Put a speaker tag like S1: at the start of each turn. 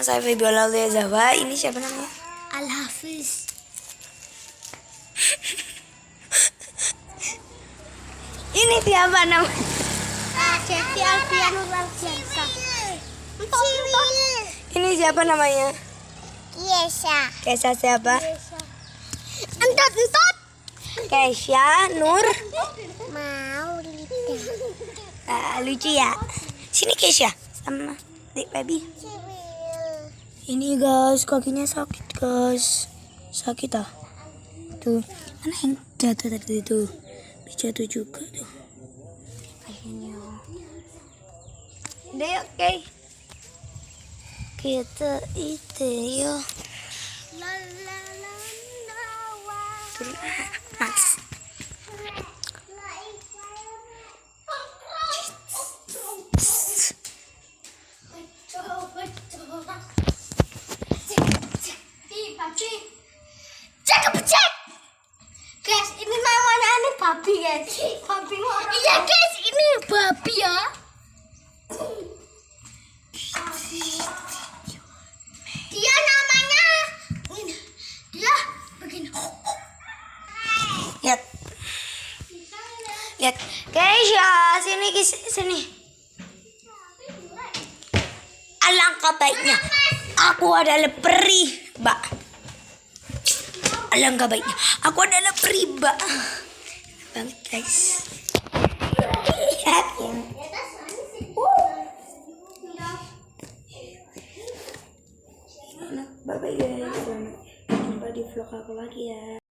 S1: Nama saya Febiola Zawa. Ini siapa namanya?
S2: Al-Hafiz.
S1: Ini siapa namanya?
S2: Cepi Alfianur Alfiansa.
S1: Ini siapa namanya?
S2: Kesha.
S1: Kesha siapa?
S2: Entot.
S1: Kesha Nur.
S2: Maulida.
S1: Lucu ya. Sini Kesha sama Dek Baby. Ini guys, kakinya sakit guys. Sakit ah. Tuh, mana yang jatuh tadi itu? Jatuh juga tuh. Akhirnya. Deh, oke. Kita itu yuk. Turun, Max.
S2: Cek. Guys, ini namanya aneh babi guys. Babi orang. Iya guys, ini babi ya. Dia namanya ini. Dia begini.
S1: Lihat. Kesha, sini. Alangkah baiknya aku adalah peri, Mbak. Alangkah baiknya aku adalah peri, Mbak. Banget, guys. Lihat ya. Bye-bye guys. Sampai jumpa di vlog aku lagi ya.